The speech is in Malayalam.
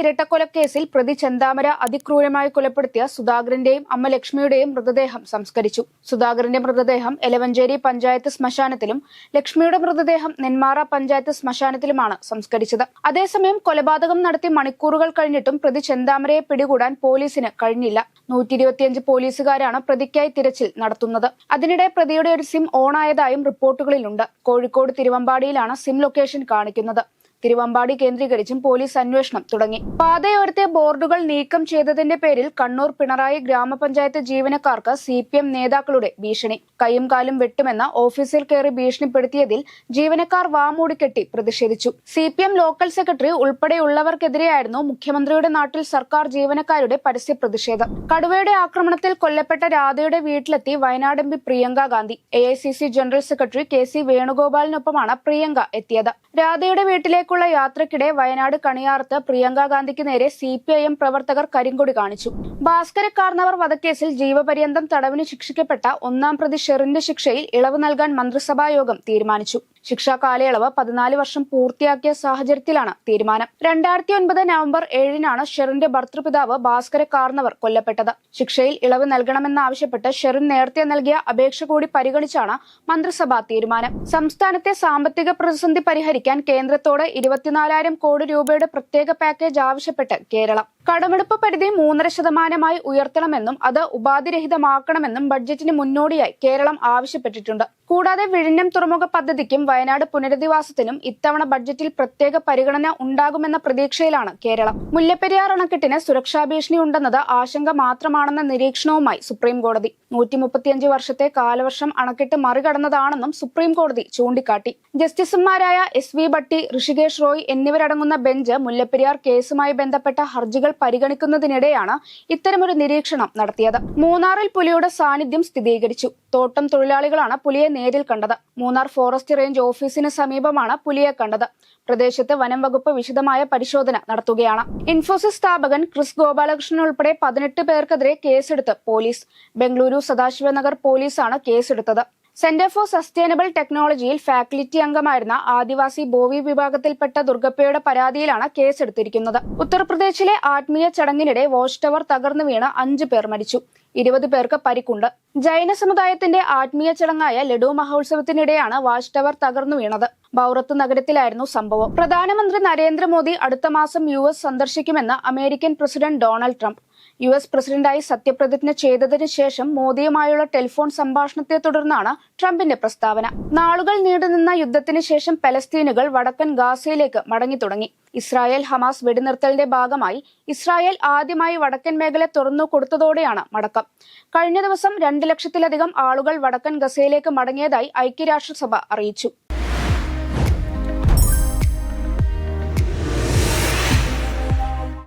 ഇരട്ടക്കൊലക്കേസിൽ പ്രതി ചെന്താമര അതിക്രൂരമായി കൊലപ്പെടുത്തിയ സുധാകരന്റെയും അമ്മ ലക്ഷ്മിയുടെയും മൃതദേഹം സംസ്കരിച്ചു. സുധാകരന്റെ മൃതദേഹം എലവഞ്ചേരി പഞ്ചായത്ത് ശ്മശാനത്തിലും ലക്ഷ്മിയുടെ മൃതദേഹം നെന്മാറ പഞ്ചായത്ത് ശ്മശാനത്തിലുമാണ് സംസ്കരിച്ചത്. അതേസമയം കൊലപാതകം നടത്തി മണിക്കൂറുകൾ കഴിഞ്ഞിട്ടും പ്രതി ചെന്താമരയെ പിടികൂടാൻ പോലീസിന് കഴിഞ്ഞില്ല. 125 പോലീസുകാരാണ് പ്രതിക്കായി തിരച്ചിൽ നടത്തുന്നത്. അതിനിടെ പ്രതിയുടെ ഒരു സിം ഓണായതായും റിപ്പോർട്ടുകളിലുണ്ട്. കോഴിക്കോട് തിരുവമ്പാടിയിലാണ് സിം ലൊക്കേഷൻ കാണിക്കുന്നത്. തിരുവമ്പാടി കേന്ദ്രീകരിച്ചും പോലീസ് അന്വേഷണം തുടങ്ങി. പാതയോരത്തെ ബോർഡുകൾ നീക്കം ചെയ്തതിന്റെ പേരിൽ കണ്ണൂർ പിണറായി ഗ്രാമപഞ്ചായത്ത് ജീവനക്കാർക്ക് CPM നേതാക്കളുടെ ഭീഷണി. കൈയും കാലും വെട്ടുമെന്ന ഓഫീസിൽ കയറി ഭീഷണിപ്പെടുത്തിയതിൽ ജീവനക്കാർ വാമൂടിക്കെട്ടി പ്രതിഷേധിച്ചു. CPM ലോക്കൽ സെക്രട്ടറി ഉൾപ്പെടെയുള്ളവർക്കെതിരെയായിരുന്നു മുഖ്യമന്ത്രിയുടെ നാട്ടിൽ സർക്കാർ ജീവനക്കാരുടെ പരസ്യ പ്രതിഷേധം. കടുവയുടെ ആക്രമണത്തിൽ കൊല്ലപ്പെട്ട രാധയുടെ വീട്ടിലെത്തി Wayanad MP Priyanka Gandhi. AICC general secretary KC വേണുഗോപാലിനൊപ്പമാണ് പ്രിയങ്ക എത്തിയത്. രാധയുടെ വീട്ടിലേക്ക് യാത്രക്കിടെ വയനാട് കണിയാറത്ത് പ്രിയങ്ക ഗാന്ധിക്ക് നേരെ CPIM പ്രവർത്തകർ കരിങ്കൊടി കാണിച്ചു. ഭാസ്കര കാർന്നവർ വധക്കേസിൽ ജീവപര്യന്തം തടവിന് ശിക്ഷിക്കപ്പെട്ട ഒന്നാം പ്രതി ഷെറിന്റെ ശിക്ഷയിൽ ഇളവ് നൽകാൻ മന്ത്രിസഭാ യോഗം തീരുമാനിച്ചു. ശിക്ഷാ കാലയളവ് 14 വർഷം പൂർത്തിയാക്കിയ സാഹചര്യത്തിലാണ് തീരുമാനം. 2009 നവംബർ 7-നാണ് ഷെറിന്റെ ഭർതൃപിതാവ് ഭാസ്കര കാർന്നവർ കൊല്ലപ്പെട്ടത്. ശിക്ഷയിൽ ഇളവ് നൽകണമെന്നാവശ്യപ്പെട്ട് ഷെറിൻ നേരത്തെ നൽകിയ അപേക്ഷ കൂടി പരിഗണിച്ചാണ് മന്ത്രിസഭാ തീരുമാനം. സംസ്ഥാനത്തെ സാമ്പത്തിക പ്രതിസന്ധി പരിഹരിക്കാൻ കേന്ദ്രത്തോട് 24,000 കോടി രൂപയുടെ പ്രത്യേക പാക്കേജ് ആവശ്യപ്പെട്ട് കേരളം. കടമെടുപ്പ് പരിധി 3.5% ഉയർത്തണമെന്നും അത് ഉപാധിരഹിതമാക്കണമെന്നും ബഡ്ജറ്റിന് മുന്നോടിയായി കേരളം ആവശ്യപ്പെട്ടിട്ടുണ്ട്. കൂടാതെ വിഴിഞ്ഞം തുറമുഖ പദ്ധതിക്കും വയനാട് പുനരധിവാസത്തിനും ഇത്തവണ ബഡ്ജറ്റിൽ പ്രത്യേക പരിഗണന ഉണ്ടാകുമെന്ന പ്രതീക്ഷയിലാണ് കേരളം. മുല്ലപ്പെരിയാർ അണക്കെട്ടിന് സുരക്ഷാ ഭീഷണി ഉണ്ടെന്നത് ആശങ്ക മാത്രമാണെന്ന നിരീക്ഷണവുമായി സുപ്രീം കോടതി. 135 വർഷത്തെ കാലവർഷം അണക്കെട്ട് മറികടന്നതാണെന്നും സുപ്രീം കോടതി ചൂണ്ടിക്കാട്ടി. ജസ്റ്റിസുമാരായ SV ഭട്ടി, ഋഷികേഷ് റോയ് എന്നിവരടങ്ങുന്ന ബെഞ്ച് മുല്ലപ്പെരിയാർ കേസുമായി ബന്ധപ്പെട്ട ഹർജികൾ പരിഗണിക്കുന്നതിനിടെയാണ് ഇത്തരമൊരു നിരീക്ഷണം നടത്തിയത്. മൂന്നാറിൽ പുലിയുടെ സാന്നിധ്യം സ്ഥിരീകരിച്ചു. തോട്ടം തൊഴിലാളികളാണ് പുലിയെ നേരിൽ കണ്ടത്. മൂന്നാർ ഫോറസ്റ്റ് റേഞ്ച് ഓഫീസിന് സമീപമാണ് പുലിയെ കണ്ടത്. പ്രദേശത്ത് വനം വകുപ്പ് വിശദമായ പരിശോധന നടത്തുകയാണ്. ഇൻഫോസിസ് സ്ഥാപകൻ ക്രിസ് ഗോപാലകൃഷ്ണൻ ഉൾപ്പെടെ 18 പേർക്കെതിരെ കേസെടുത്ത് പോലീസ്. ബംഗളൂരു സദാശിവനഗർ പോലീസാണ് കേസെടുത്തത്. സെന്റർ ഫോർ സസ്റ്റൈനബിൾ ടെക്നോളജിയിൽ ഫാക്കൽറ്റി അംഗമായിരുന്ന ആദിവാസി ബോവി വിഭാഗത്തിൽപ്പെട്ട ദുർഗപ്പയുടെ പരാതിയിലാണ് കേസെടുത്തിരിക്കുന്നത്. ഉത്തർപ്രദേശിലെ ആത്മീയ ചടങ്ങിനിടെ വാച്ച് ടവർ തകർന്നു വീണ് 5 പേർ മരിച്ചു. 20 പേർക്ക് പരിക്കുണ്ട്. ജൈന സമുദായത്തിന്റെ ആത്മീയ ചടങ്ങായ ലഡു മഹോത്സവത്തിനിടെയാണ് വാച്ച് ടവർ തകർന്നു വീണത്. ബൗറത്ത് നഗരത്തിലായിരുന്നു സംഭവം. പ്രധാനമന്ത്രി നരേന്ദ്രമോദി അടുത്ത മാസം US സന്ദർശിക്കുമെന്ന് American president Donald Trump. US പ്രസിഡന്റായി സത്യപ്രതിജ്ഞ ചെയ്തതിനു ശേഷം മോദിയുമായുള്ള ടെലിഫോൺ സംഭാഷണത്തെ തുടർന്നാണ് ട്രംപിന്റെ പ്രസ്താവന. നാളുകൾ നീണ്ടുനിന്ന യുദ്ധത്തിന് ശേഷം പലസ്തീനുകൾ വടക്കൻ ഗാസയിലേക്ക് മടങ്ങി തുടങ്ങി. ഇസ്രായേൽ ഹമാസ് വെടിനിർത്തലിന്റെ ഭാഗമായി ഇസ്രായേൽ ആദ്യമായി വടക്കൻ മേഖല തുറന്നു കൊടുത്തതോടെയാണ് മടക്കം. കഴിഞ്ഞ ദിവസം 2 ലക്ഷത്തിലധികം ആളുകൾ വടക്കൻ ഗസയിലേക്ക് മടങ്ങിയതായി ഐക്യരാഷ്ട്രസഭ അറിയിച്ചു.